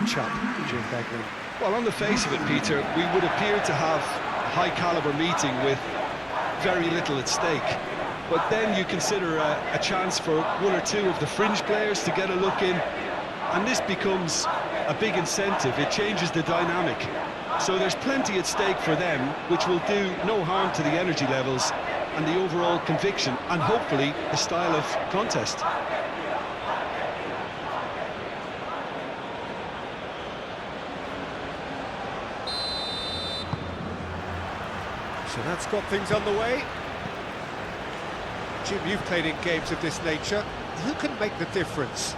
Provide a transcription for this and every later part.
match-up, Jim Begley? Well, on the face of it, Peter, we would appear to have a high-caliber meeting with very little at stake. But then you consider a chance for one or two of the fringe players to get a look in, and this becomes a big incentive. It changes the dynamic. So there's plenty at stake for them, which will do no harm to the energy levels and the overall conviction, and hopefully the style of contest. So that's got things underway. Jim, you've played in games of this nature. Who can make the difference?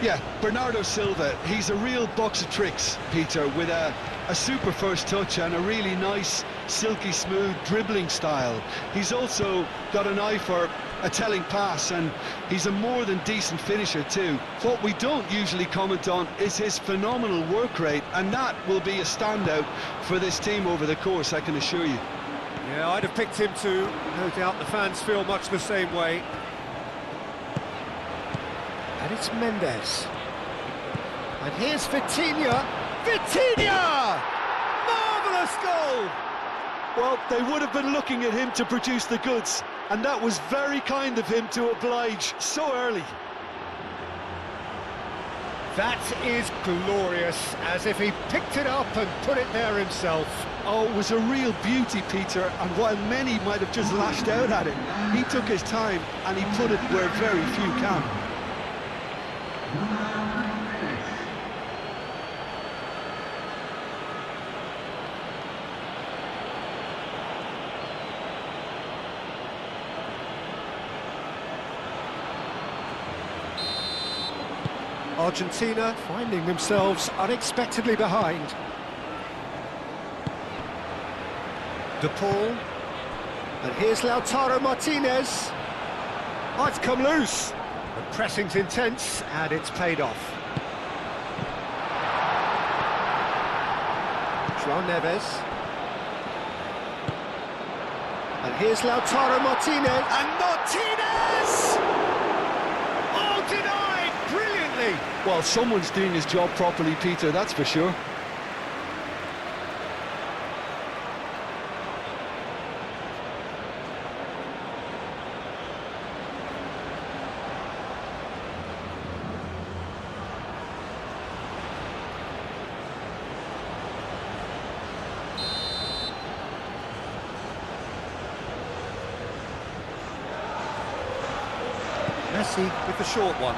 Yeah, Bernardo Silva, he's a real box of tricks, Peter, with a super first touch and a really nice, silky smooth dribbling style. He's also got an eye for a telling pass, and he's a more than decent finisher too. What we don't usually comment on is his phenomenal work rate, and that will be a standout for this team over the course, I can assure you. Yeah, I'd have picked him too. No doubt the fans feel much the same way. And it's Mendes. And here's Vitinha. Vitinha! Marvellous goal! Well, they would have been looking at him to produce the goods, and that was very kind of him to oblige so early. That is glorious, as if he picked it up and put it there himself. Oh, it was a real beauty, Peter, and while many might have just lashed out at him, he took his time and he put it where very few can. Argentina finding themselves unexpectedly behind. De Paul. And here's Lautaro Martinez. Oh, it's come loose. The pressing's intense, and it's paid off. João Neves. And here's Lautaro Martinez. And Martinez! Oh, denied! Brilliantly! Well, someone's doing his job properly, Peter, that's for sure. Messi with the short one.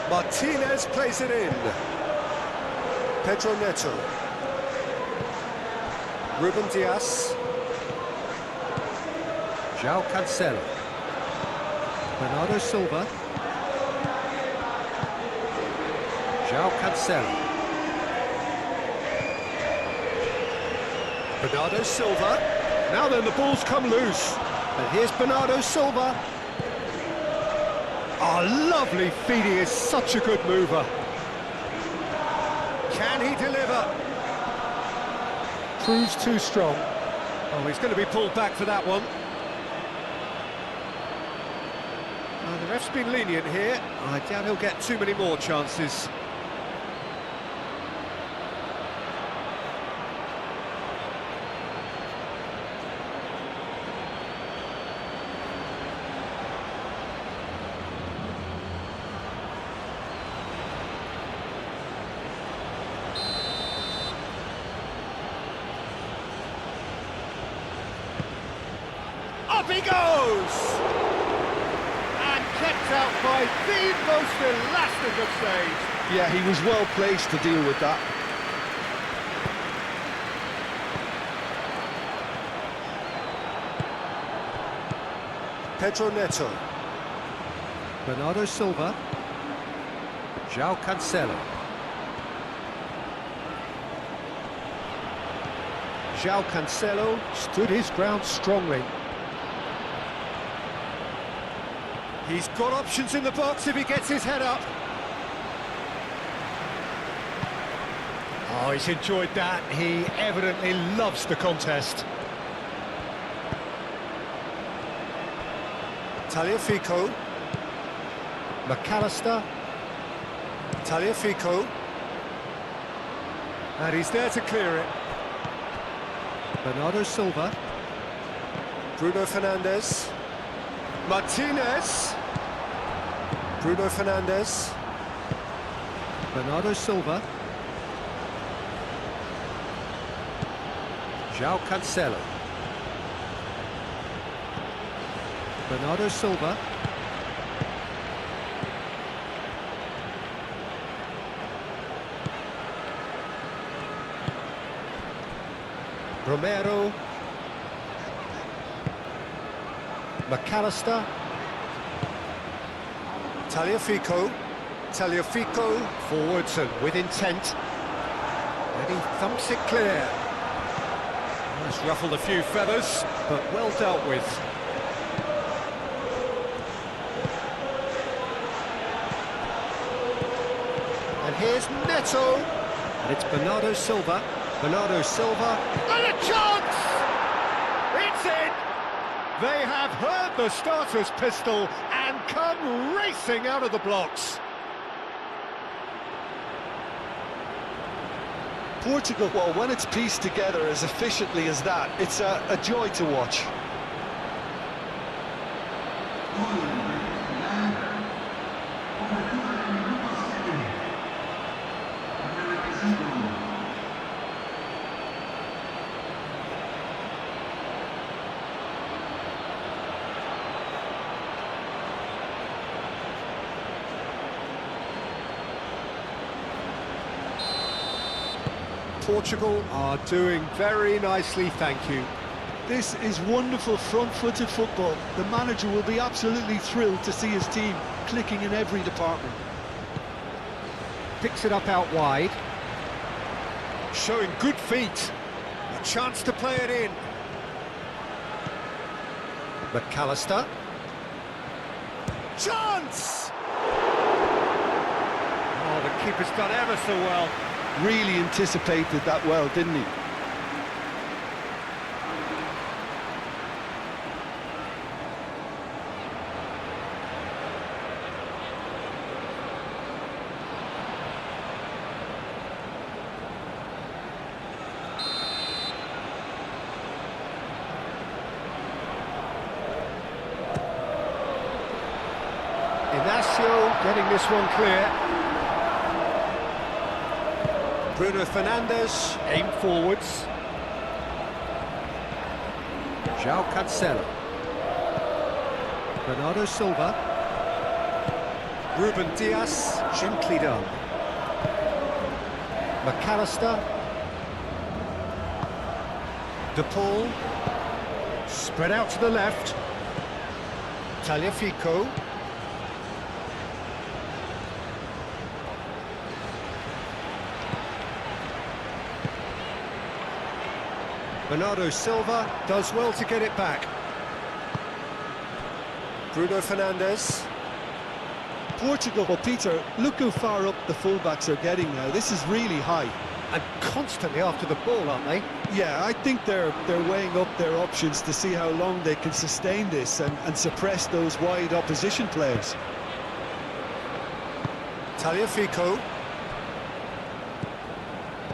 Martinez plays it in. Pedro Neto. Ruben Dias. João Cancelo. Bernardo Silva. João Cancelo. Bernardo Silva. Now then, the ball's come loose. And here's Bernardo Silva. Oh, lovely feed, he is such a good mover. Can he deliver? Proves too strong. Oh, he's going to be pulled back for that one. Oh, the ref's been lenient here. I doubt he'll get too many more chances. Up he goes! And kept out by the most elastic of saves. Yeah, he was well placed to deal with that. Pedro Neto. Bernardo Silva. João Cancelo. João Cancelo stood his ground strongly. He's got options in the box if he gets his head up. Oh, he's enjoyed that. He evidently loves the contest. Tagliafico. McAllister. Tagliafico. And he's there to clear it. Bernardo Silva. Bruno Fernandes. Martinez. Bruno Fernandes. Bernardo Silva. João Cancelo. Bernardo Silva. Romero. McAllister. Tagliafico. Tagliafico forwards and with intent. And he thumps it clear. That's ruffled a few feathers, but well dealt with. And here's Neto. And it's Bernardo Silva. Bernardo Silva. And a chance! It's in! They have heard the starter's pistol and come racing out of the blocks. Portugal, well, when it's pieced together as efficiently as that, it's a joy to watch. Portugal are doing very nicely, thank you. This is wonderful front-footed football. The manager will be absolutely thrilled to see his team clicking in every department. Picks it up out wide. Showing good feet. A chance to play it in. McAllister. Chance! Oh, the keeper's done ever so well. Really anticipated that well, didn't he? Inacio getting this one clear. Bruno Fernandes, aim forwards. João Cancelo. Bernardo Silva. Ruben Dias, gently done. McAllister. De Paul. Spread out to the left. Tagliafico. Bernardo Silva does well to get it back. Bruno Fernandes. Portugal, well, Peter, look how far up the fullbacks are getting now. This is really high. And constantly after the ball, aren't they? Yeah, I think they're weighing up their options to see how long they can sustain this and suppress those wide opposition players. Tagliafico.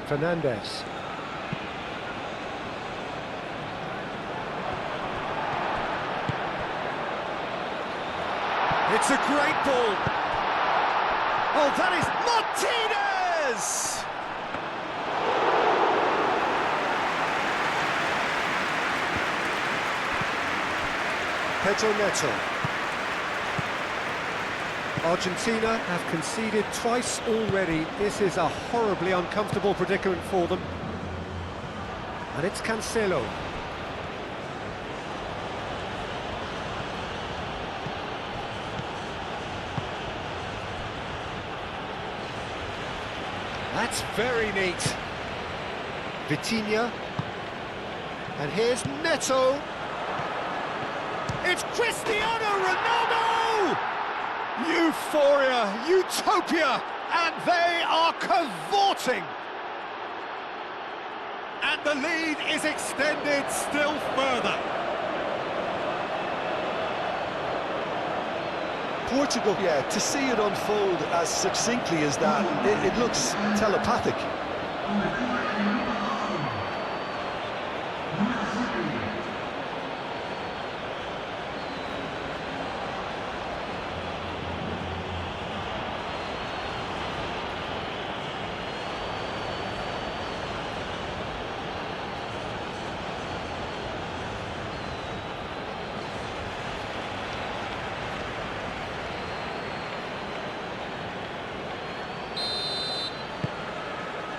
Fernandes. It's a great ball. Oh, that is Martinez! Pedro Neto. Argentina have conceded twice already. This is a horribly uncomfortable predicament for them. And it's Cancelo. That's very neat. Vitinha. And here's Neto. It's Cristiano Ronaldo! Euphoria, utopia, and they are cavorting. And the lead is extended still further. Portugal, yeah, to see it unfold as succinctly as that, it looks telepathic.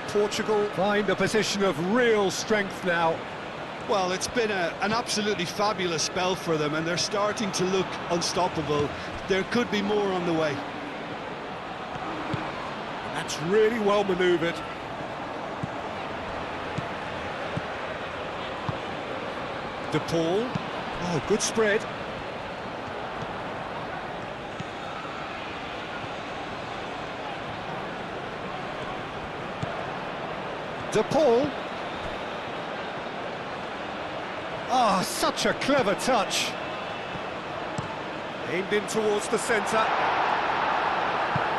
Portugal find a position of real strength now. Well, it's been an absolutely fabulous spell for them, and they're starting to look unstoppable. There could be more on the way. That's really well manoeuvred. De Paul. Oh, good spread. De Paul. Oh, such a clever touch. Aimed in towards the centre.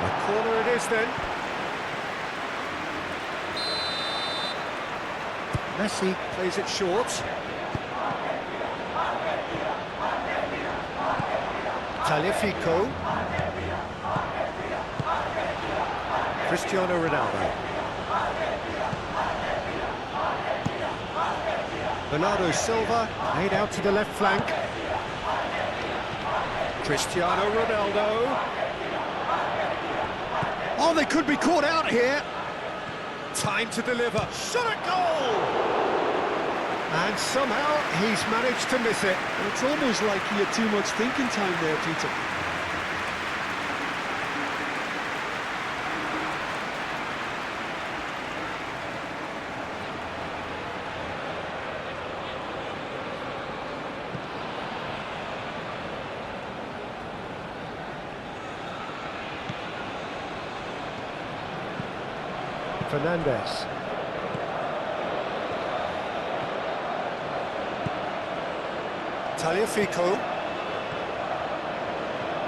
A corner it is then. Messi plays it short. Tagliafico. Cristiano Ronaldo. Bernardo Silva, made out to the left flank. Cristiano Ronaldo. Oh, they could be caught out here. Time to deliver. Shot at goal! And somehow he's managed to miss it. It's almost like he had too much thinking time there, Peter. Fernandez. Tagliafico.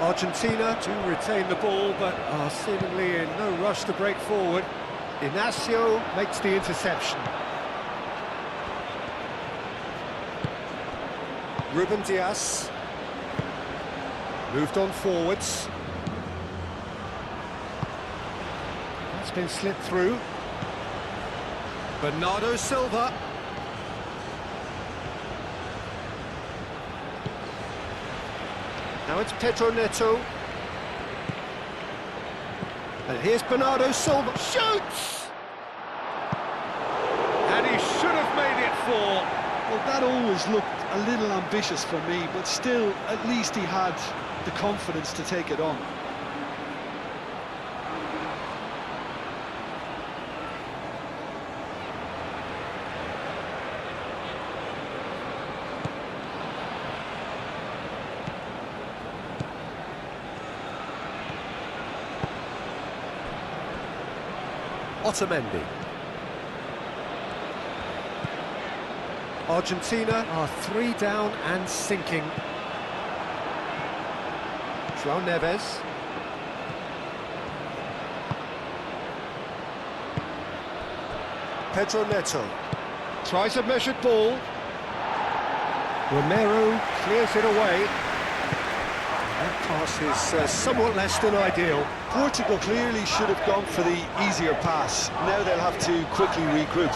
Argentina to retain the ball, but are seemingly in no rush to break forward. Inacio makes the interception. Ruben Diaz. Moved on forwards. That's been slipped through. Bernardo Silva. Now it's Pedro Neto. And here's Bernardo Silva. Shoots! And he should have made it 4. Well, that always looked a little ambitious for me, but still, at least he had the confidence to take it on. Otamendi. Argentina are 3 down and sinking. João Neves. Pedro Neto. Tries a measured ball. Romero clears it away. That pass is somewhat less than ideal. Portugal clearly should have gone for the easier pass. Now they'll have to quickly regroup.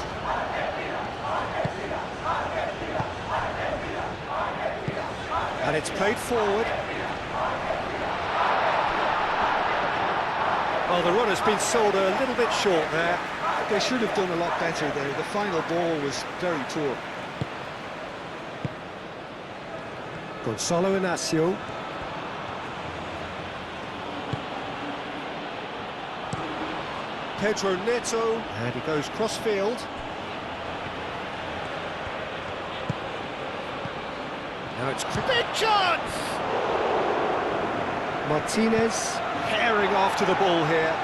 And it's played forward. Well, the run has been sold a little bit short there. They should have done a lot better there. The final ball was very poor. Gonzalo Inacio. Pedro Neto, and he goes cross-field. Now it's big chance! Martinez herring after the ball here.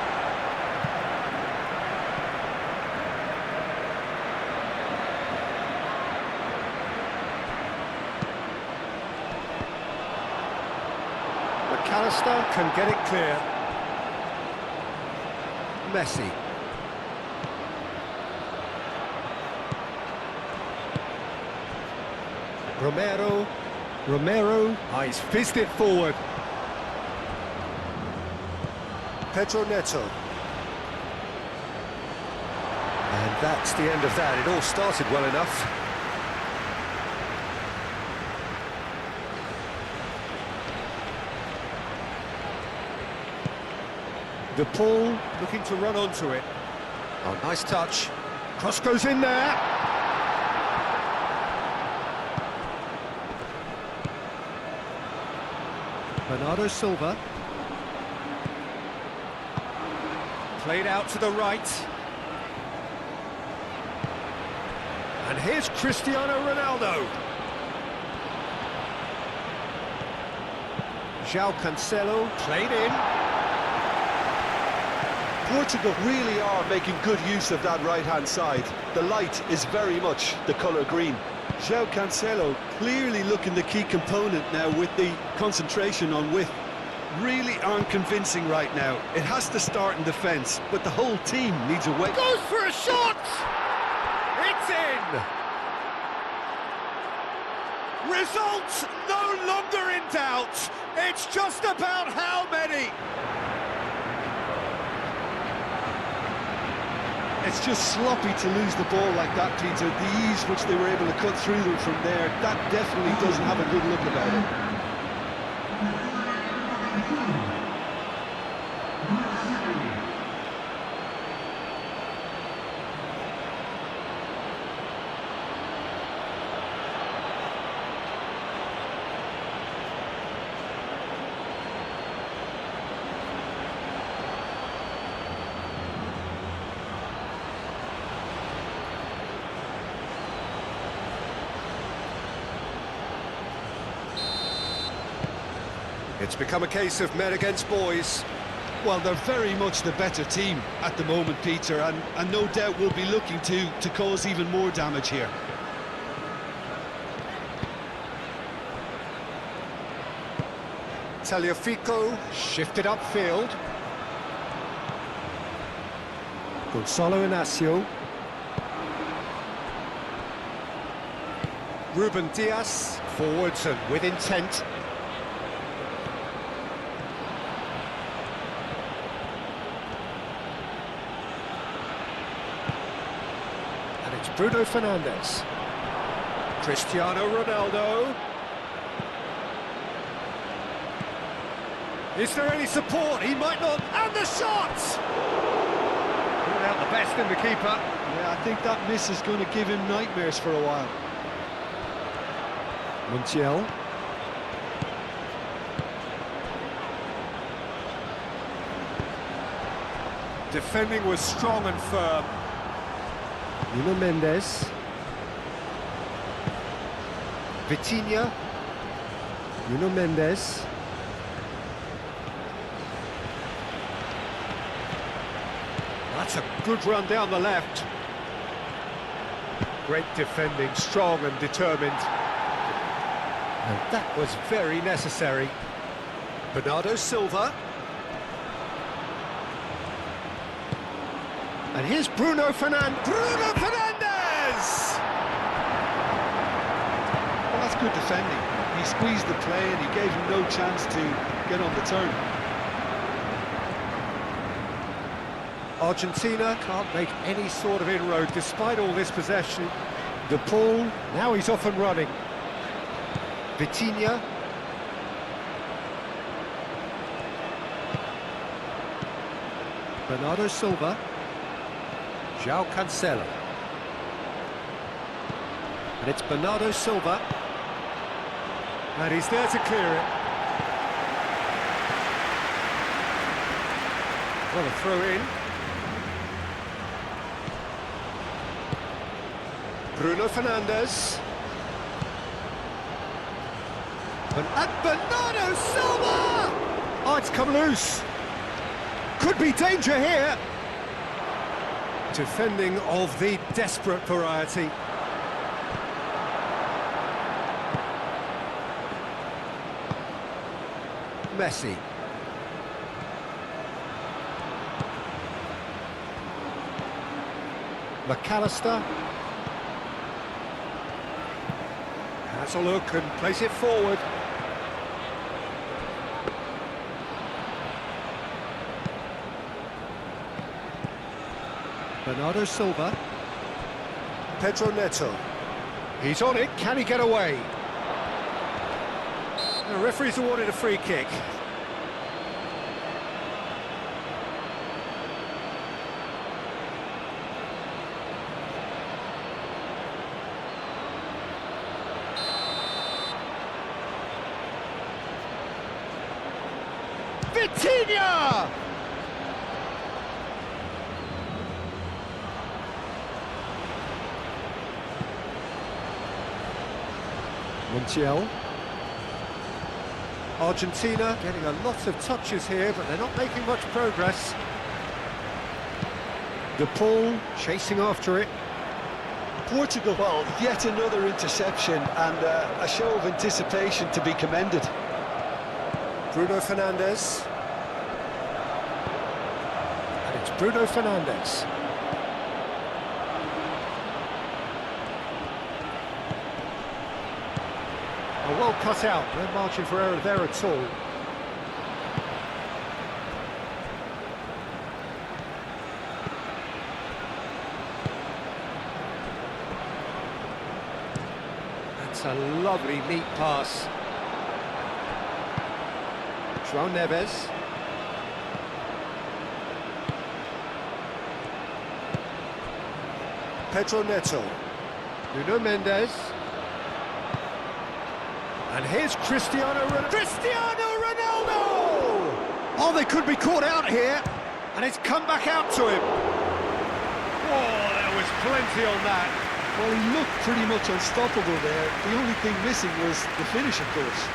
McAllister can get it clear. Messi. Romero. Oh, he's fizzed it forward. Pedro Neto. And that's the end of that. It all started well enough. De Paul looking to run onto it. Oh, nice touch. Cross goes in there. Bernardo Silva. Played out to the right. And here's Cristiano Ronaldo. João Cancelo played in. Portugal really are making good use of that right-hand side. The light is very much the colour green. João Cancelo clearly looking the key component now with the concentration on width. Really aren't convincing right now. It has to start in defence, but the whole team needs a way. Goes for a shot! It's in! Results no longer in doubt. It's just about how many. It's just sloppy to lose the ball like that, Peter. The ease which they were able to cut through them from there, that definitely doesn't have a good look about it. It's become a case of men against boys. Well, they're very much the better team at the moment, Peter, and no doubt will be looking to cause even more damage here. Tagliafico shifted upfield. Gonzalo Inacio. Ruben Diaz, forwards and with intent. And it's Bruno Fernandes. Cristiano Ronaldo. Is there any support? He might not. And the shot! Pulling out the best in the keeper. Yeah, I think that miss is going to give him nightmares for a while. Montiel. Defending was strong and firm. Nuno Mendes. Vitinha. Nuno Mendes. That's a good run down the left. Great defending, strong and determined. And that was very necessary. Bernardo Silva. And here's Bruno Fernandes. Bruno Fernandes! Well, that's good defending. He squeezed the play and he gave him no chance to get on the turn. Argentina can't make any sort of inroad despite all this possession. De Paul, now he's off and running. Vitinha. Bernardo Silva. João Cancelo. And it's Bernardo Silva. And he's there to clear it. Well, a throw in. Bruno Fernandes. And Bernardo Silva! Oh, it's come loose. Could be danger here. Defending of the desperate variety. Messi. McAllister. Has a look and plays it forward. Bernardo Silva. Pedro Neto. He's on it, can he get away? The referee's awarded a free kick. Vitinha! Montiel. Argentina getting a lot of touches here, but they're not making much progress. De Paul chasing after it. Portugal, well, yet another interception and a show of anticipation to be commended. Bruno Fernandes. And it's Bruno Fernandes. Well cut out, no margin for error there at all. That's a lovely neat pass. João Neves. Pedro Neto. Nuno Mendes. And here's Cristiano Ronaldo! Oh, they could be caught out here, and it's come back out to him. Oh, there was plenty on that. Well, he looked pretty much unstoppable there. The only thing missing was the finish, of course.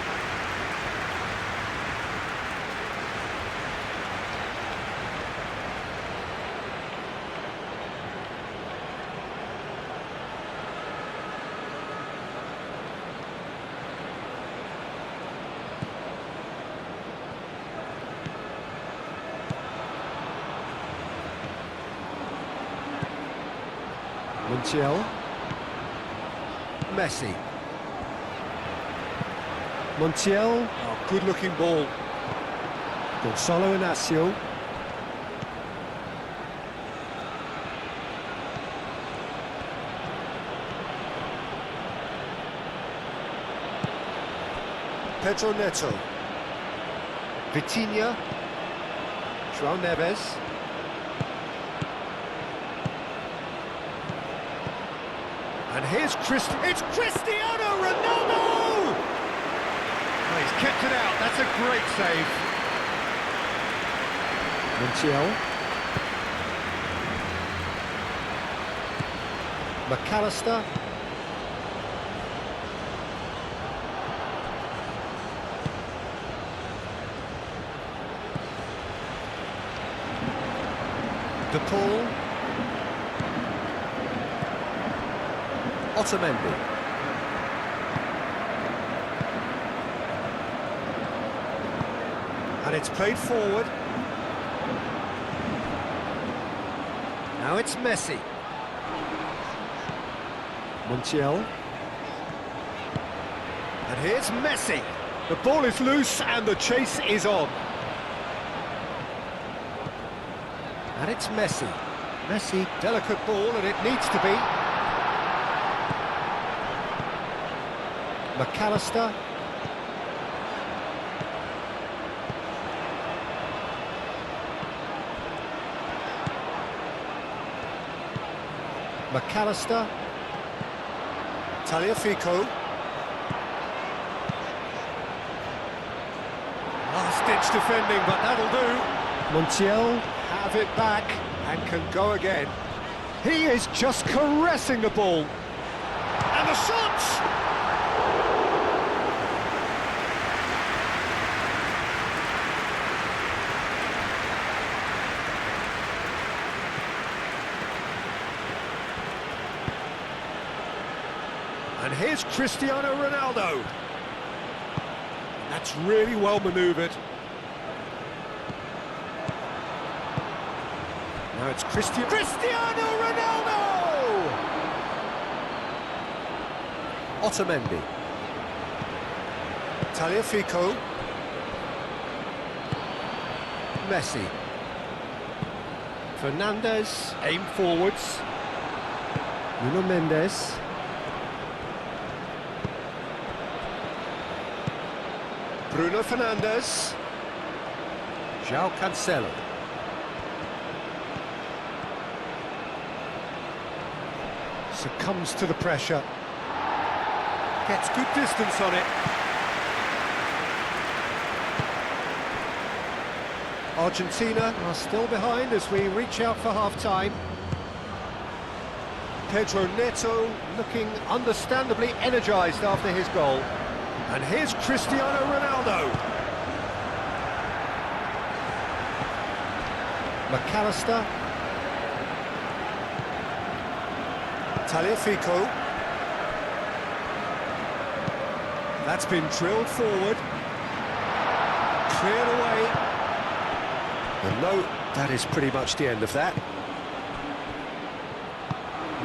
Montiel. Messi. Montiel. Oh, good-looking ball. Gonzalo Inacio. Pedro Neto. Vitinha. João Neves. And here's it's Cristiano Ronaldo! Oh, he's kept it out, that's a great save. Montiel. McAllister. De Paul. Otamendi. And it's played forward. Now it's Messi. Montiel. And here's Messi. The ball is loose and the chase is on. And it's Messi. Messi, delicate ball, and it needs to be. McAllister. McAllister. Tagliafico. Last-ditch defending, but that'll do. Montiel have it back and can go again. He is just caressing the ball. And the shots! And here's Cristiano Ronaldo. That's really well manoeuvred. Now it's Cristiano Ronaldo! Otamendi. Tagliafico. Messi. Fernandes, aim forwards. Nuno Mendes. Bruno Fernandes. João Cancelo. Succumbs to the pressure. Gets good distance on it. Argentina are still behind as we reach out for half-time. Pedro Neto looking understandably energised after his goal. And here's Cristiano Ronaldo. McAllister. Tagliafico. That's been drilled forward. Cleared away. And no, that is pretty much the end of that.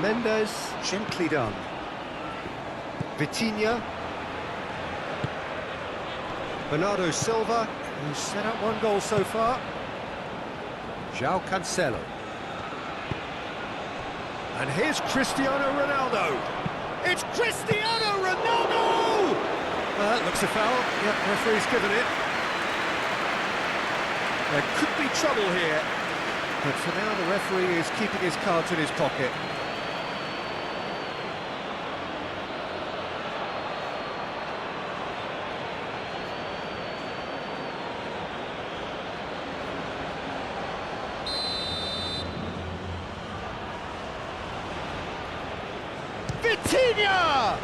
Mendes, gently done. Vitinha. Bernardo Silva, who's set up one goal so far. João Cancelo. And here's Cristiano Ronaldo. It's Cristiano Ronaldo! Well, that looks a foul. Yep, referee's given it. There could be trouble here, but for now the referee is keeping his cards in his pocket. Vitinha!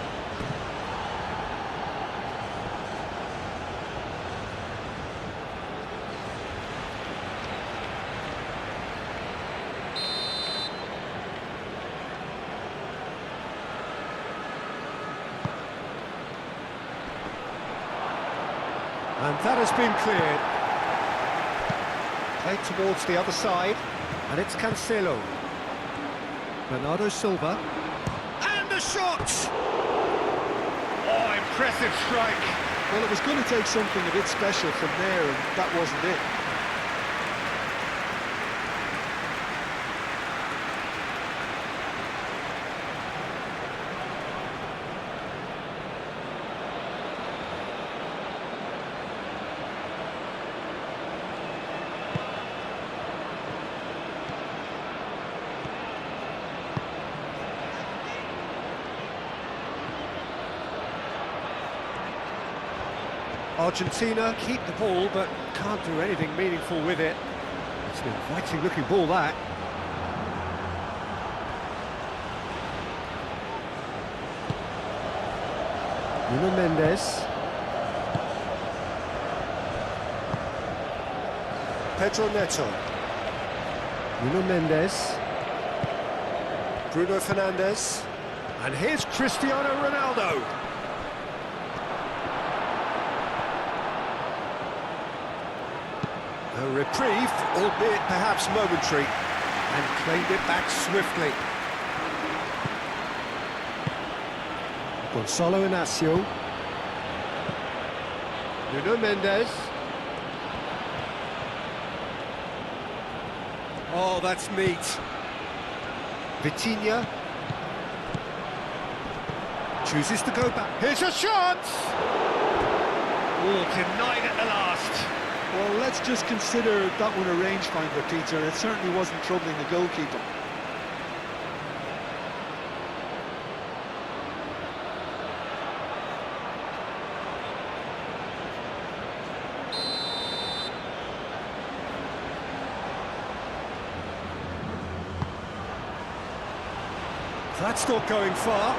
And that has been cleared. Played towards the other side, and it's Cancelo. Bernardo Silva. And the shot! Oh, impressive strike. Well, it was going to take something a bit special from there, and that wasn't it. Argentina keep the ball, but can't do anything meaningful with it. It's an inviting looking ball, that. Nuno Mendes. Pedro Neto. Nuno Mendes. Bruno Fernandes. And here's Cristiano Ronaldo. A reprieve, albeit perhaps momentary, and claimed it back swiftly. Gonzalo Inacio. Nuno Mendes. Oh, that's neat. Vitinha. Chooses to go back. Here's a shot! Oh, denied at the last. Well, let's just consider that one a rangefinder, Peter. It certainly wasn't troubling the goalkeeper. That's not going far.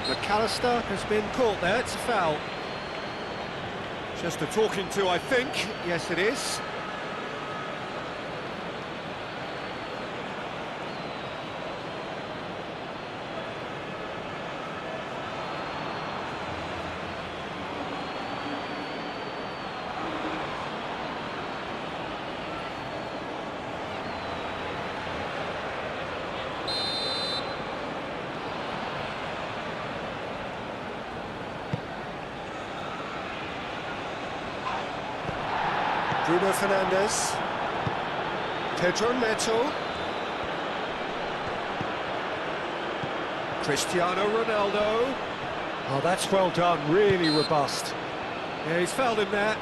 McAllister has been caught there, it's a foul. Just a talking to, I think. Yes, it is. Bruno Fernandes. Pedro Neto. Cristiano Ronaldo. Oh, that's well done, really robust. Yeah, he's fouled him there.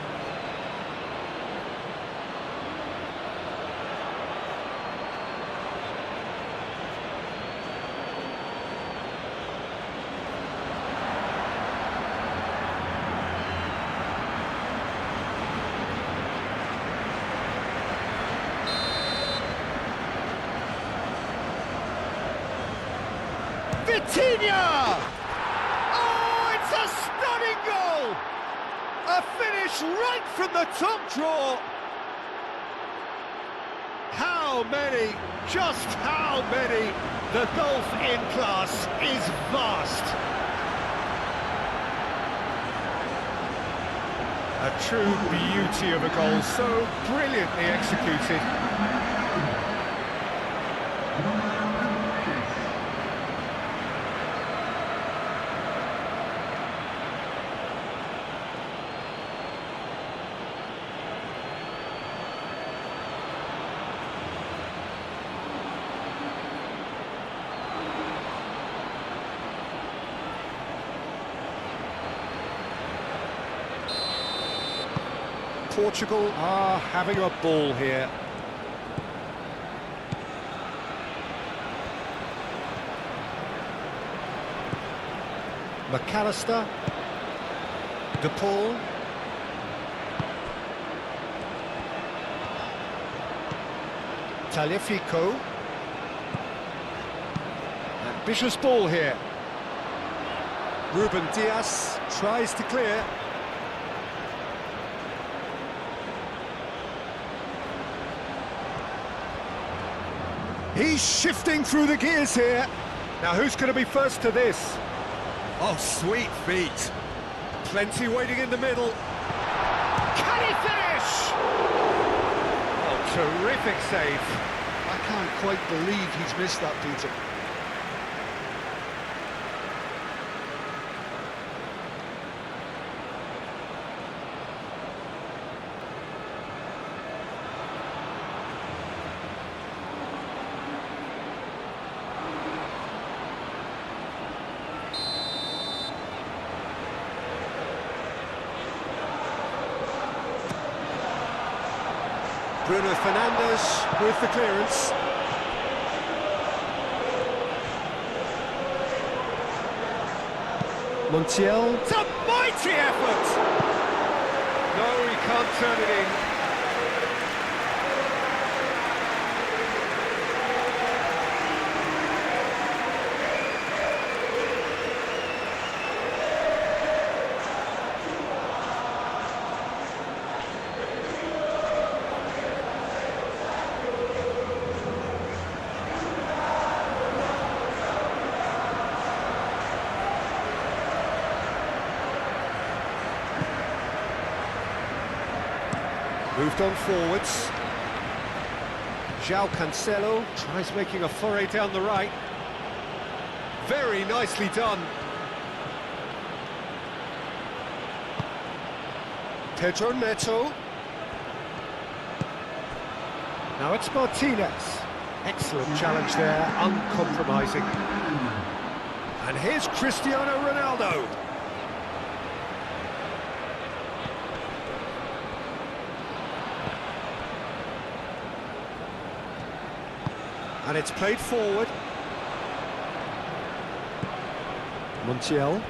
Vitinha! Oh, it's a stunning goal! A finish right from the top draw. How many, just how many? The gulf in class is vast. A true beauty of a goal, so brilliantly executed. Portugal are having a ball here. McAllister. De Paul. Tagliafico. Ambitious ball here. Ruben Dias tries to clear. He's shifting through the gears here. Now who's going to be first to this? Oh, sweet feet. Plenty waiting in the middle. Can he finish? Oh, terrific save. I can't quite believe he's missed that, Peter. Bruno Fernandes with the clearance. Montiel. It's a mighty effort! No, he can't turn it in. Moved on forwards. João Cancelo tries making a foray down the right. Very nicely done. Pedro Neto. Now it's Martinez. Excellent challenge there, uncompromising. And here's Cristiano Ronaldo. And it's played forward. Montiel.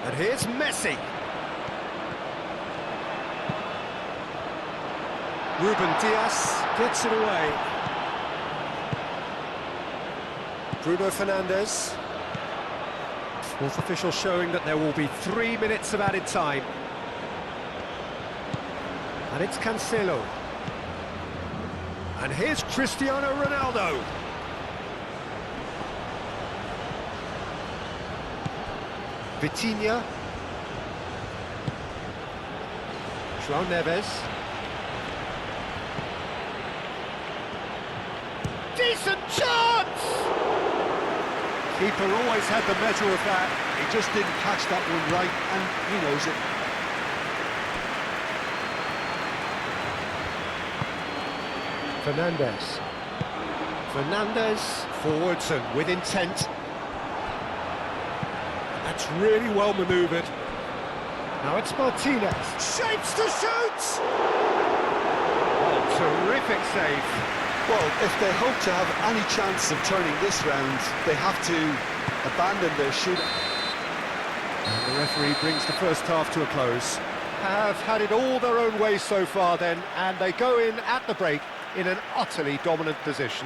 And here's Messi. Ruben Dias gets it away. Bruno Fernandes. Fourth official showing that there will be 3 minutes of added time. And it's Cancelo. And here's Cristiano Ronaldo. Vitinha. João Neves. Decent chance! Keeper always had the measure of that. He just didn't catch that one right, and he knows it. Fernandez. Fernandez, forwards and with intent. That's really well manoeuvred. Now it's Martinez. Shapes to shoot! Oh, terrific save. Well, if they hope to have any chance of turning this round, they have to abandon their shooting. And the referee brings the first half to a close. Have had it all their own way so far then, and they go in at the break in an utterly dominant position.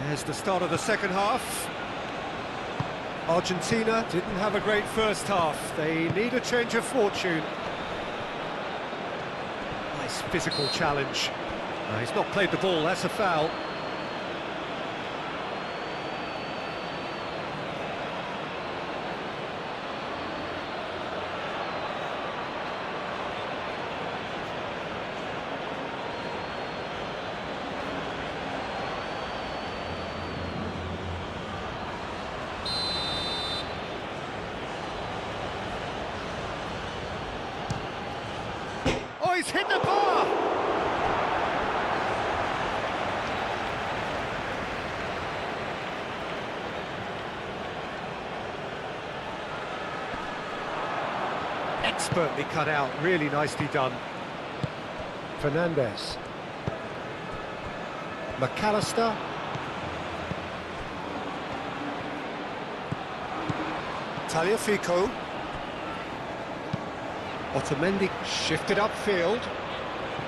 There's the start of the second half. Argentina didn't have a great first half. They need a change of fortune. Nice physical challenge. He's not played the ball, that's a foul. Oh, he's hit the bar! Expertly cut out, really nicely done. Fernandez. McAllister. Tagliafico. Otamendi shifted upfield.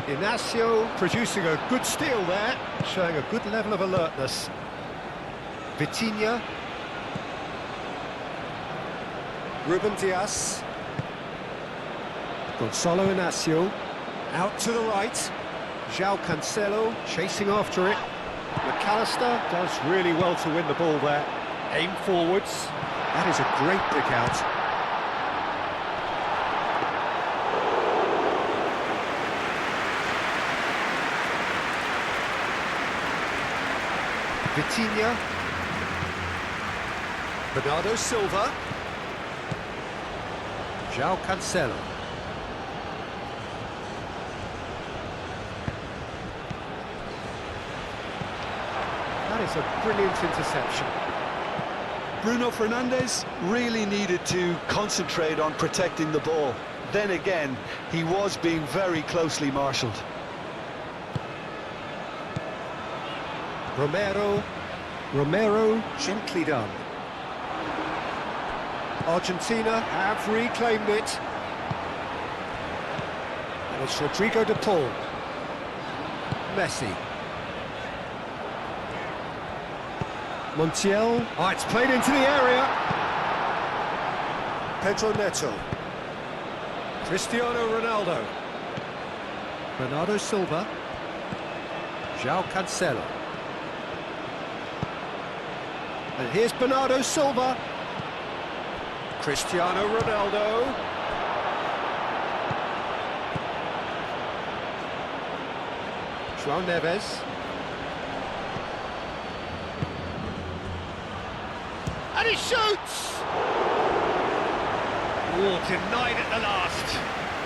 Inacio producing a good steal there, showing a good level of alertness. Vitinha. Ruben Dias. Gonzalo Inacio. Out to the right. João Cancelo chasing after it. McAllister does really well to win the ball there. Aim forwards. That is a great pick out. Vitinha. Bernardo Silva. João Cancelo. That is a brilliant interception. Bruno Fernandes really needed to concentrate on protecting the ball. Then again, he was being very closely marshalled. Romero, gently done. Argentina have reclaimed it. And it's Rodrigo de Paul. Messi. Montiel. Oh, it's played into the area. Pedro Neto. Cristiano Ronaldo. Bernardo Silva. João Cancelo. And here's Bernardo Silva. Cristiano Ronaldo. João Neves. And he shoots! Oh, denied at the last.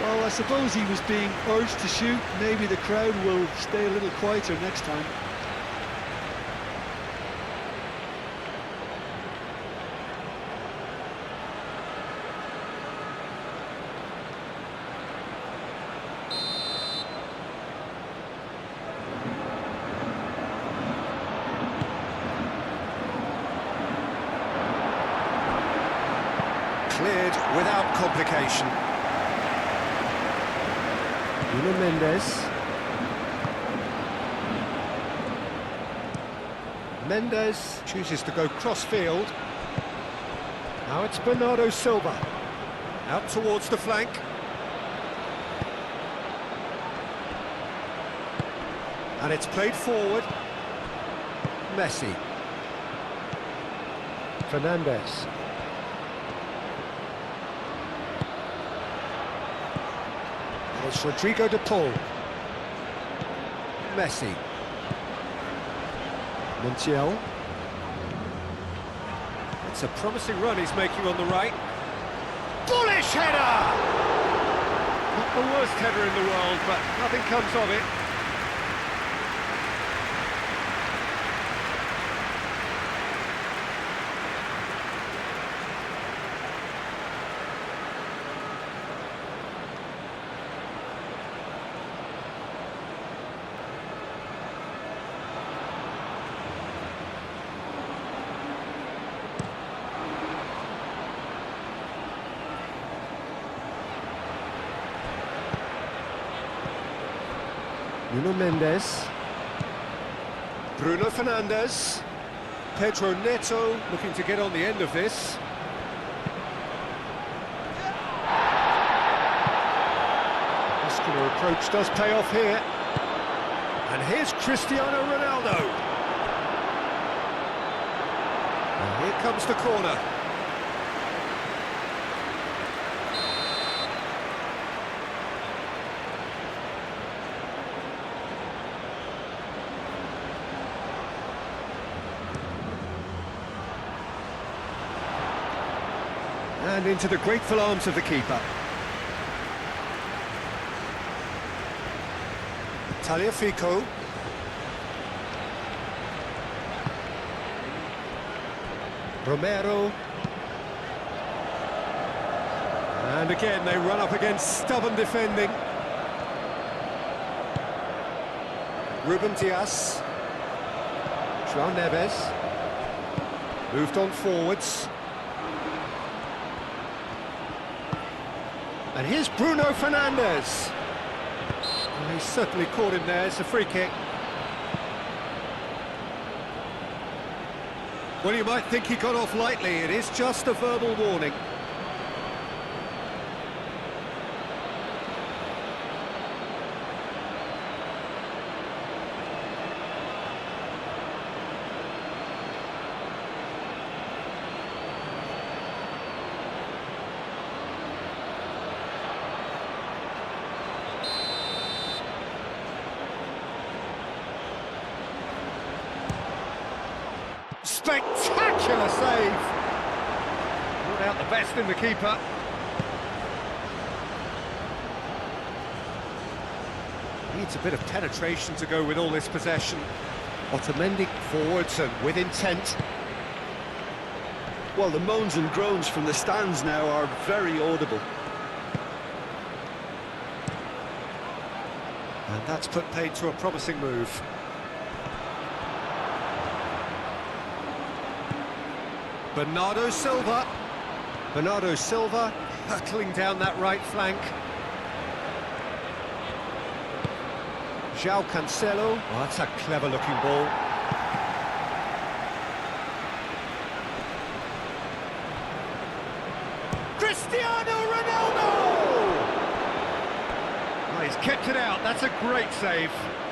Well, I suppose he was being urged to shoot. Maybe the crowd will stay a little quieter next time. Cleared without complication. Nuno Mendes. Mendes chooses to go cross-field. Now it's Bernardo Silva. Out towards the flank. And it's played forward. Messi. Fernandez. It's Rodrigo de Paul. Messi. Montiel. It's a promising run he's making on the right. Bullish header! Not the worst header in the world, but nothing comes of it. Nuno Mendes, Bruno Fernandes, Pedro Neto looking to get on the end of this. Muscular approach does pay off here. And here's Cristiano Ronaldo. And here comes the corner. And into the grateful arms of the keeper. Tagliafico. Romero. And again they run up against stubborn defending. Ruben Dias. João Neves. Moved on forwards. And here's Bruno Fernandes. Well, he's certainly caught him there. It's a free kick. Well, you might think he got off lightly. It is just a verbal warning. Spectacular save! Brought out the best in the keeper. Needs a bit of penetration to go with all this possession. Otamendi forwards and with intent. Well, the moans and groans from the stands now are very audible. And that's put paid to a promising move. Bernardo Silva. Bernardo Silva hurtling down that right flank. João Cancelo. Oh, that's a clever-looking ball. Cristiano Ronaldo! Oh, he's kept it out. That's a great save.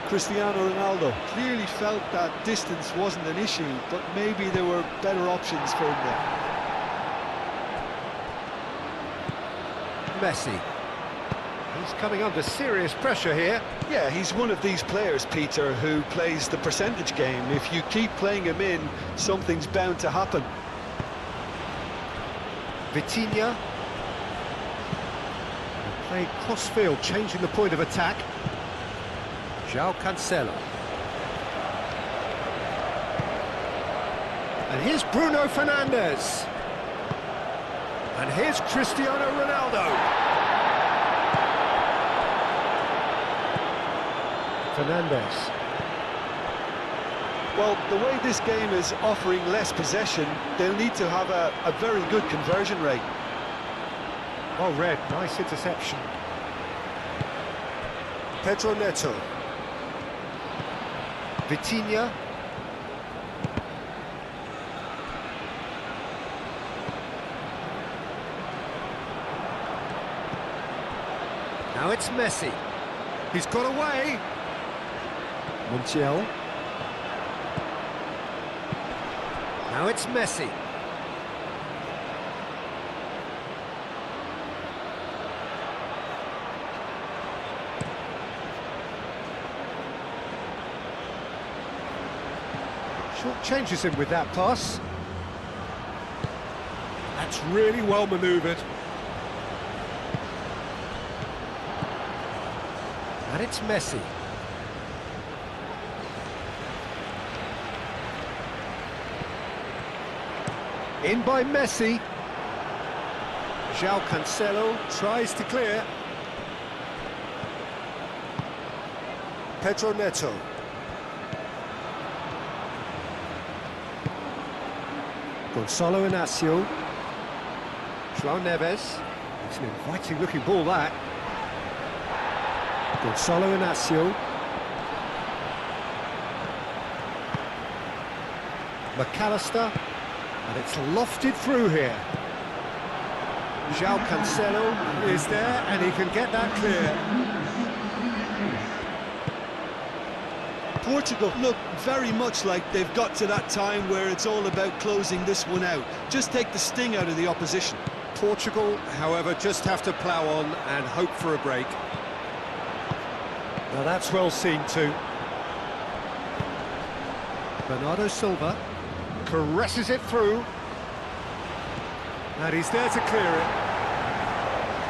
Cristiano Ronaldo clearly felt that distance wasn't an issue, but maybe there were better options for him there. Messi. He's coming under serious pressure here. Yeah, he's one of these players, Peter, who plays the percentage game. If you keep playing him in, something's bound to happen. Vitinha. Playing cross-field, changing the point of attack. João Cancelo. And here's Bruno Fernandes. And here's Cristiano Ronaldo. Fernandes. Well, the way this game is offering less possession, they'll need to have a very good conversion rate. Well read, nice interception. Pedro Neto. Vitinha. Now it's Messi. He's got away. Montiel. Now it's Messi. Short-changes him with that pass. That's really well manoeuvred. And it's Messi. In by Messi. João Cancelo tries to clear. Pedro Neto. Gonçalo Inácio. João Neves. It's an inviting looking ball, that. Gonçalo Inácio. McAllister. And it's lofted through here. João Cancelo is there, and he can get that clear. Portugal look very much like they've got to that time where it's all about closing this one out. Just take the sting out of the opposition. Portugal, however, just have to plough on and hope for a break. Now that's well seen too. Bernardo Silva caresses it through. And he's there to clear it.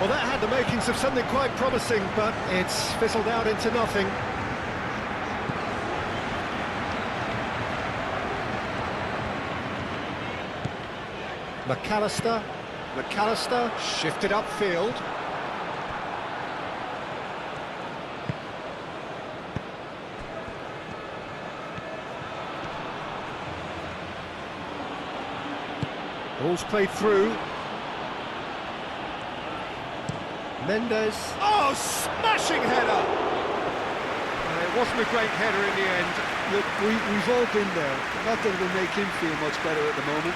Well, that had the makings of something quite promising, but it's fizzled out into nothing. McAllister shifted upfield. Ball's played through. Mendes. Oh, smashing header! It wasn't a great header in the end. Look, we've all been there. Not that it'll make him feel much better at the moment.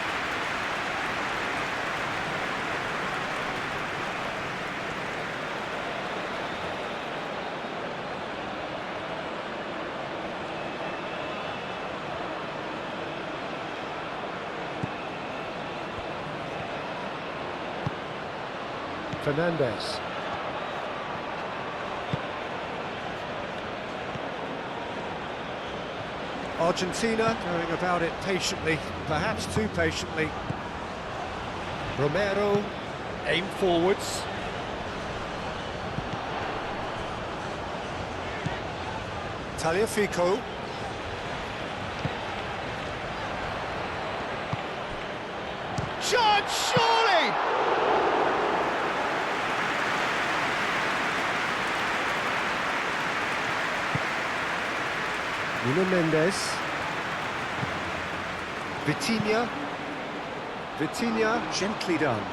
Fernandes. Argentina going about it patiently, perhaps too patiently. Romero, aim forwards. Tagliafico. Shot, surely! Nuno Mendes. Vitinha, gently done.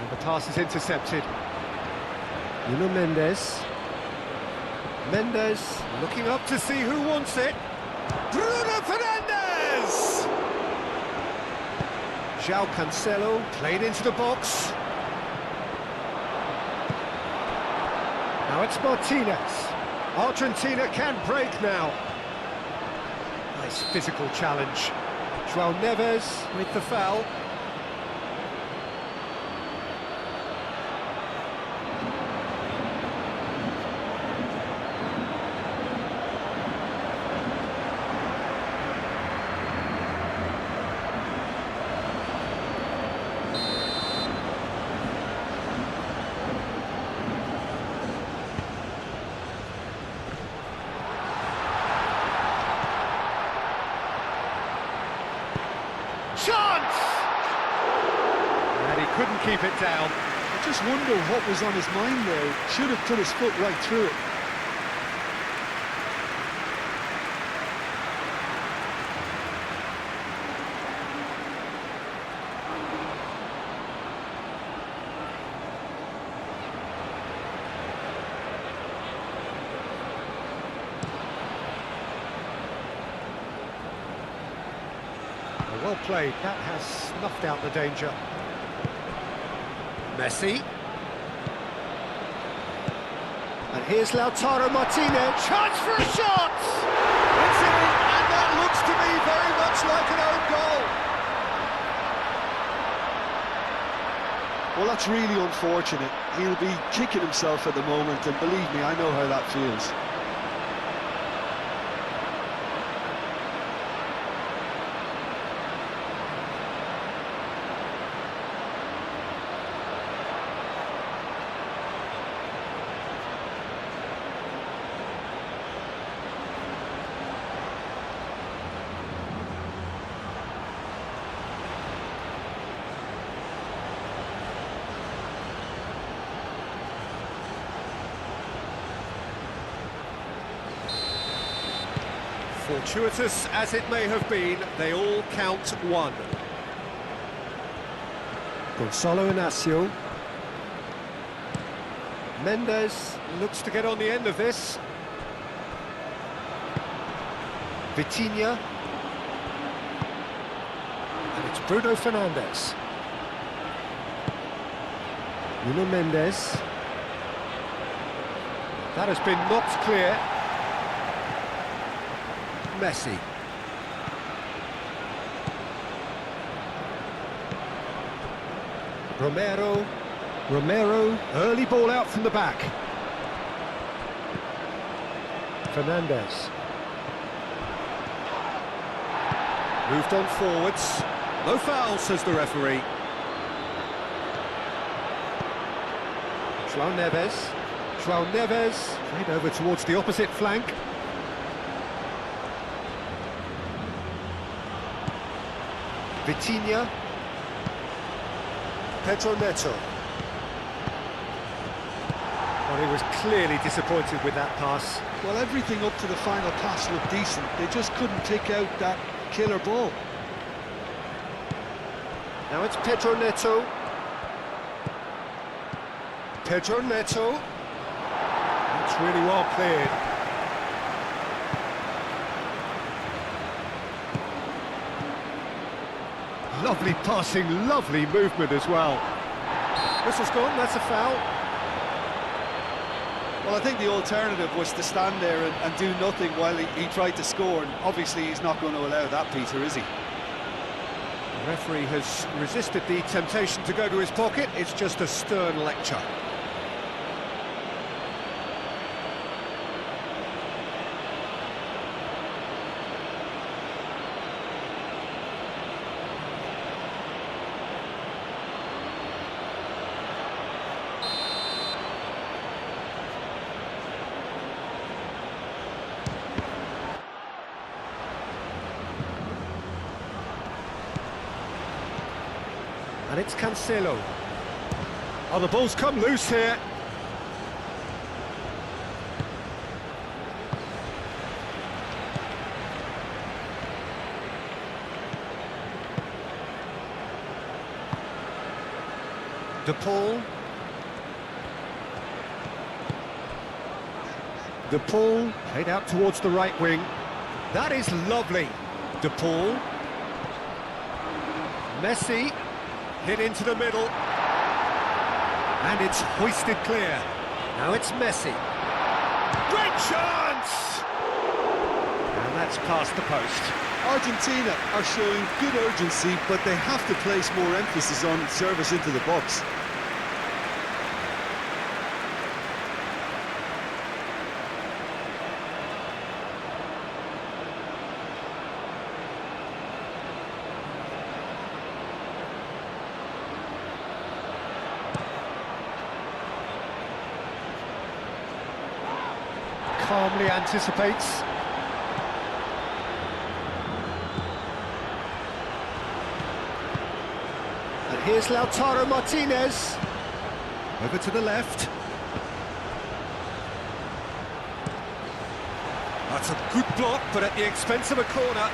And the pass is intercepted. Nuno Mendes. Mendes looking up to see who wants it. Bruno Fernandes! João Cancelo played into the box. Now it's Martinez. Argentina can break now. Nice physical challenge. João Neves with the foul. Chance! And he couldn't keep it down. I just wonder what was on his mind there. Should have put his foot right through it. Well played, that has snuffed out the danger. Messi. And here's Lautaro Martinez. Chance for a shot! It's in, and that looks to me very much like an own goal. Well, that's really unfortunate. He'll be kicking himself at the moment, and believe me, I know how that feels. Fortuitous as it may have been, they all count one. Gonzalo Inacio. Mendes looks to get on the end of this. Vitinha. And it's Bruno Fernandes. Nuno Mendes. That has been knocked clear. Messi. Romero, early ball out from the back. Fernandes. Moved on forwards. No foul, says the referee. João Neves, played over towards the opposite flank. Vitinha. Pedro Neto. Well, he was clearly disappointed with that pass. Well, everything up to the final pass looked decent. They just couldn't pick out that killer ball. Now it's Pedro Neto. Pedro Neto. That's really well cleared. Lovely passing, lovely movement as well. Whistle's gone, that's a foul. Well, I think the alternative was to stand there and do nothing while he tried to score, and obviously he's not going to allow that, Peter, is he? The referee has resisted the temptation to go to his pocket. It's just a stern lecture. And it's Cancelo. Oh, the ball's come loose here. De Paul. Played out towards the right wing. That is lovely. De Paul. Messi. Hit into the middle. And it's hoisted clear. Now it's Messi. Great chance! And that's past the post. Argentina are showing good urgency, but they have to place more emphasis on service into the box. Calmly anticipates. And here's Lautaro Martinez. Over to the left. That's a good block, but at the expense of a corner.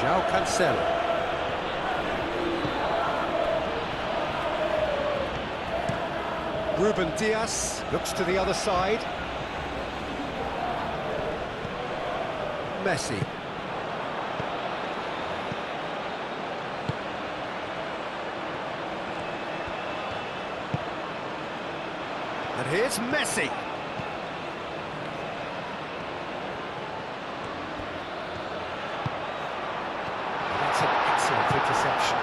João Cancelo. Ruben Dias looks to the other side. Messi. And here's Messi. Interception.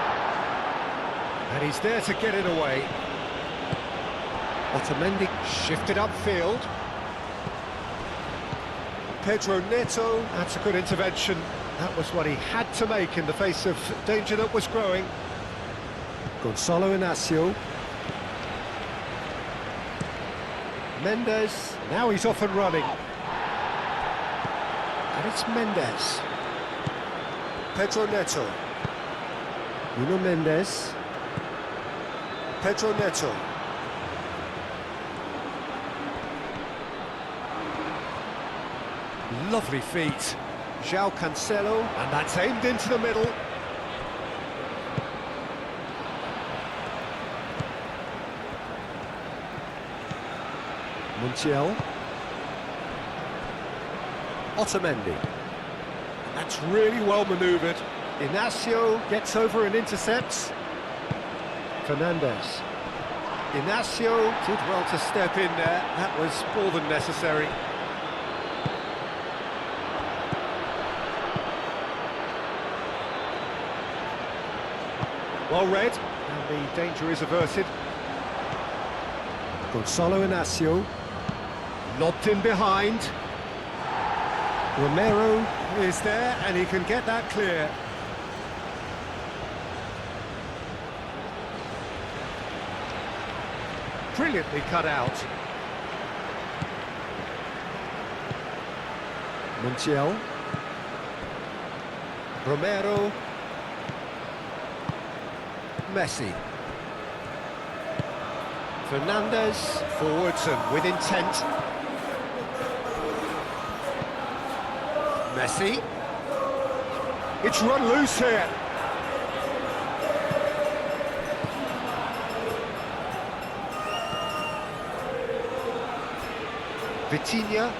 And he's there to get it away. Otamendi shifted upfield. Pedro Neto, that's a good intervention. That was what he had to make in the face of danger that was growing. Gonzalo Inacio. Mendes, now he's off and running. And it's Mendes. Pedro Neto. Nuno Mendes. Pedro Neto. Lovely feet. João Cancelo, and that's aimed into the middle. Montiel. Otamendi. That's really well manoeuvred. Inacio gets over and intercepts. Fernandes. Inacio did well to step in there. That was more than necessary. Well read, and the danger is averted. Gonzalo Inacio. Lobbed in behind. Romero is there, and he can get that clear. Brilliantly cut out. Montiel. Romero. Messi. Fernandes, forwards and with intent. Messi. It's run loose here. Vitinha.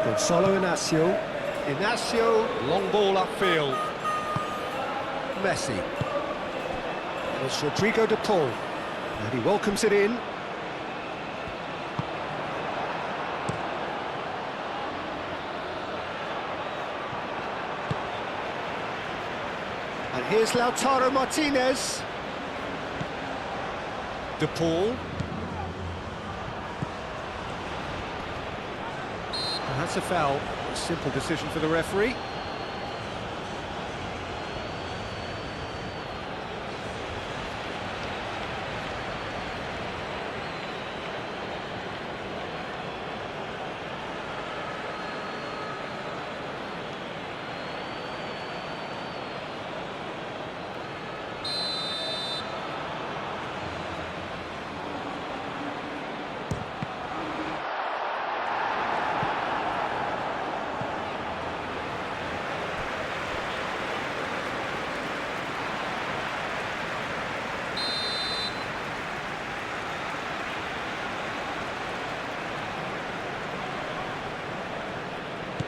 Gonzalo Inacio. Inacio, long ball upfield. Messi. And it's Rodrigo de Paul. And he welcomes it in. And here's Lautaro Martinez. De Paul. And that's a foul. A simple decision for the referee.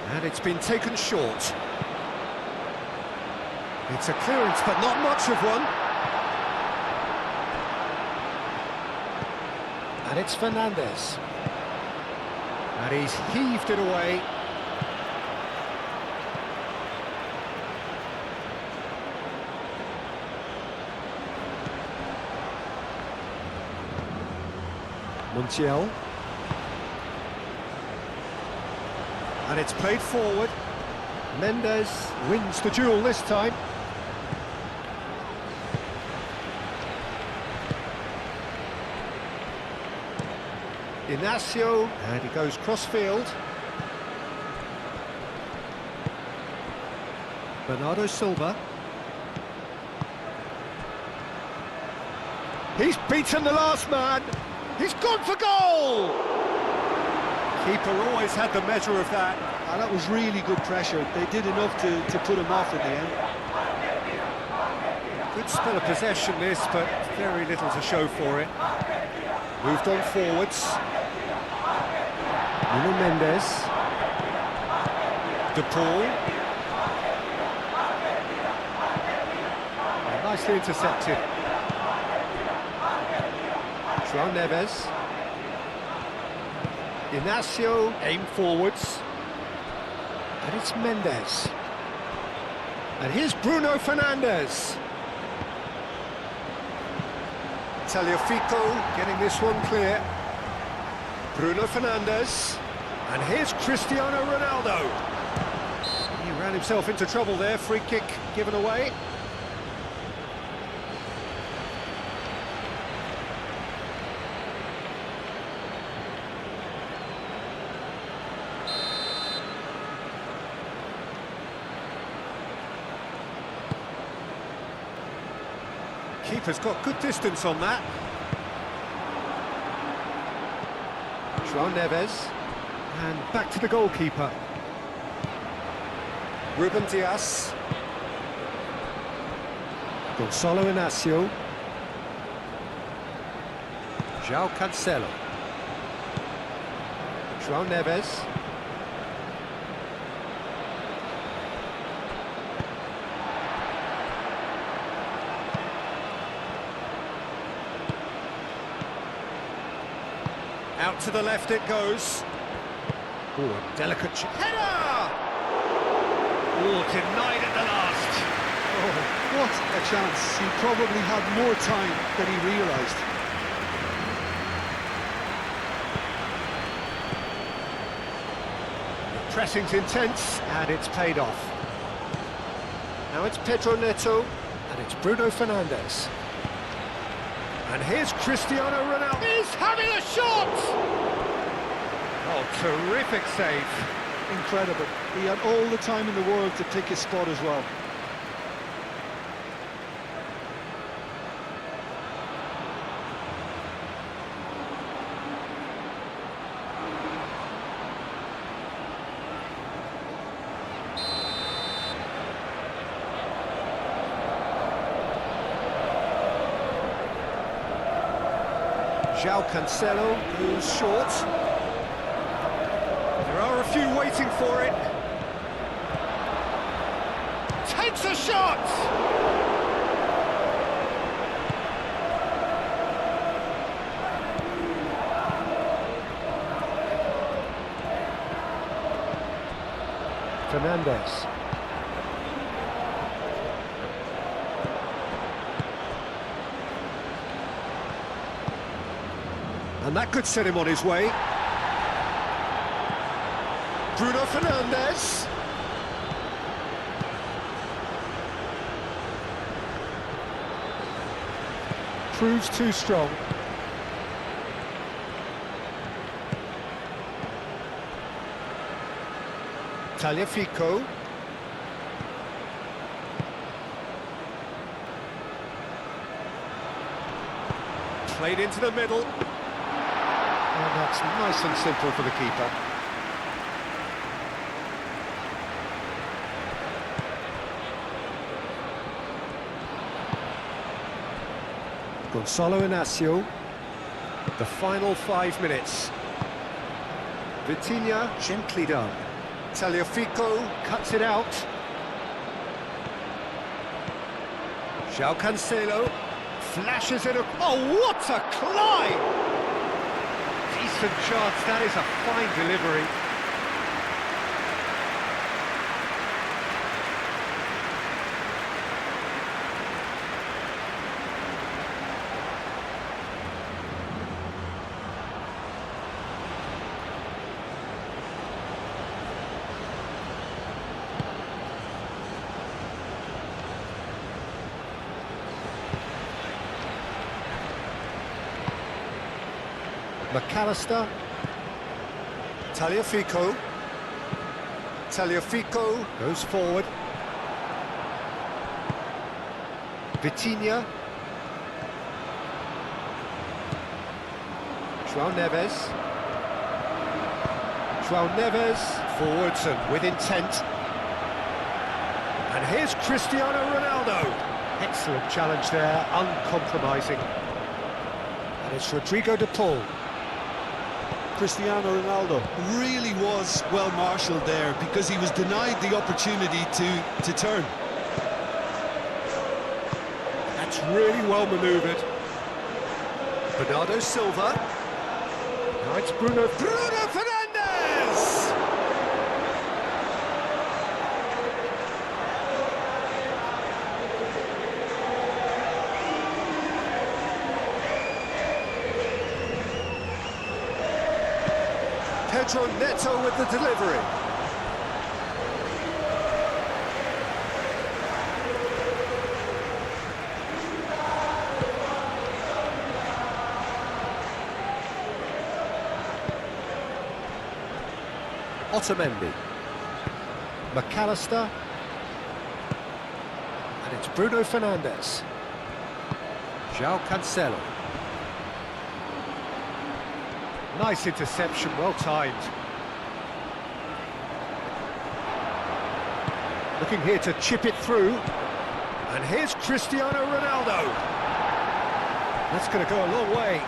And it's been taken short. It's a clearance, but not much of one. And it's Fernandes. And he's heaved it away. Montiel. And it's played forward. Mendes wins the duel this time. Inacio, and he goes cross-field. Bernardo Silva. He's beaten the last man. He's gone for goal! Keeper always had the measure of that. And that was really good pressure. They did enough to put him off in the end. Good spell of possession this, but very little to show for it. Moved on forwards. Nuno Mendes. De Paul. And nicely intercepted. João Neves. Inacio, aim forwards. And it's Mendes. And here's Bruno Fernandes. Tagliafico getting this one clear. Bruno Fernandes. And here's Cristiano Ronaldo. He ran himself into trouble there, free kick given away. Keeper's got good distance on that. João Neves. And back to the goalkeeper. Ruben Dias. Gonçalo Inácio. João Cancelo. João Neves. Out to the left it goes. Oh, a delicate header! Oh, denied at the last. Oh, what a chance. He probably had more time than he realised. The pressing's intense, and it's paid off. Now it's Pedro Neto, and it's Bruno Fernandes. And here's Cristiano Ronaldo. He's having a shot! Oh, terrific save. Incredible. He had all the time in the world to pick his spot as well. João Cancelo goes short. There are a few waiting for it. Takes a shot! Fernandes. And that could set him on his way. Bruno Fernandes. Proves too strong. Tagliafico. Played into the middle. And that's nice and simple for the keeper. Gonçalo Inácio. The final 5 minutes. Vitinha gently done. Tagliafico cuts it out. João Cancelo flashes it up. Oh, what a climb! Decent chance, that is a fine delivery. McAllister. Tagliafico. Tagliafico goes forward. Vitinha. João Neves. João Neves forwards and with intent. And here's Cristiano Ronaldo. Excellent challenge there, uncompromising. And it's Rodrigo de Paul. Cristiano Ronaldo really was well marshalled there because he was denied the opportunity to turn. That's really well manoeuvred. Bernardo Silva. Now it's Bruno Fernandes! Pedro Neto with the delivery. Otamendi. McAllister. And it's Bruno Fernandes. João Cancelo. Nice interception, well timed. Looking here to chip it through. And here's Cristiano Ronaldo. That's going to go a long way.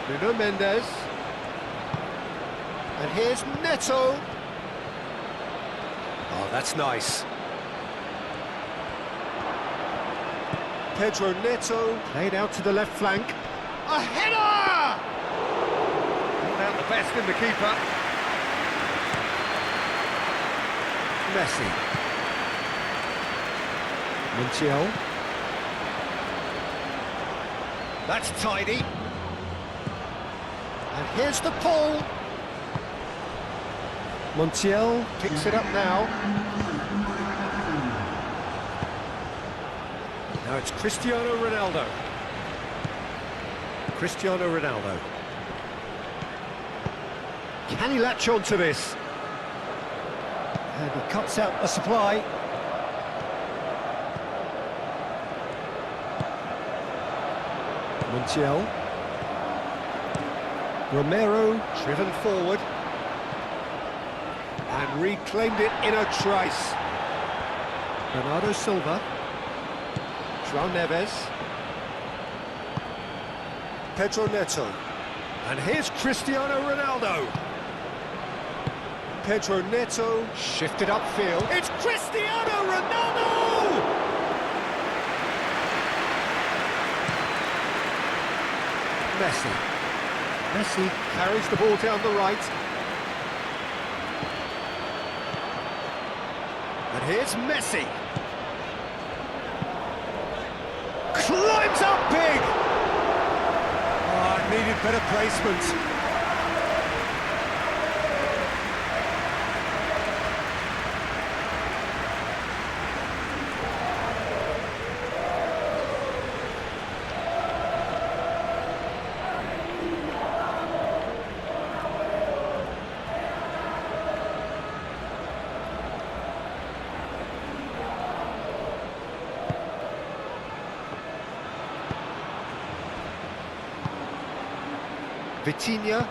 Nuno Mendes. And here's Neto. Oh, that's nice. Pedro Neto, played out to the left flank. A header! Not out the best in the keeper. Messi. Montiel. That's tidy. And here's the pull. Montiel picks it up now. Now it's Cristiano Ronaldo. Cristiano Ronaldo. Can he latch on to this? And he cuts out the supply. Montiel. Romero driven forward. And reclaimed it in a trice. Bernardo Silva. João Neves. Pedro Neto. And here's Cristiano Ronaldo. Pedro Neto shifted upfield. It's Cristiano Ronaldo! Messi. Messi carries the ball down the right. And here's Messi. Climbs up big! Oh, it needed better placement. Vitinha.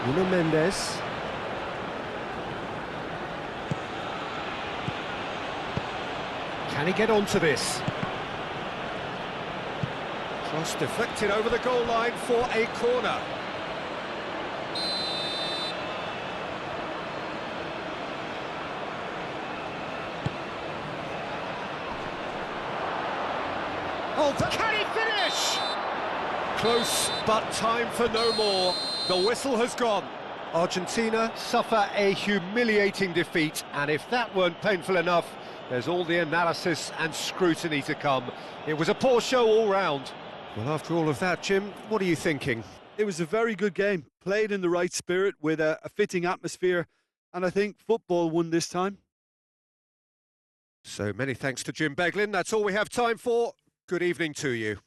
Nuno Mendes. Can he get onto this? Cross deflected over the goal line for a corner. Oh, can he finish? Close, but time for no more. The whistle has gone. Argentina suffer a humiliating defeat, and if that weren't painful enough, there's all the analysis and scrutiny to come. It was a poor show all round. Well, after all of that, Jim, what are you thinking? It was a very good game, played in the right spirit with a fitting atmosphere, and I think football won this time. So many thanks to Jim Beglin. That's all we have time for. Good evening to you.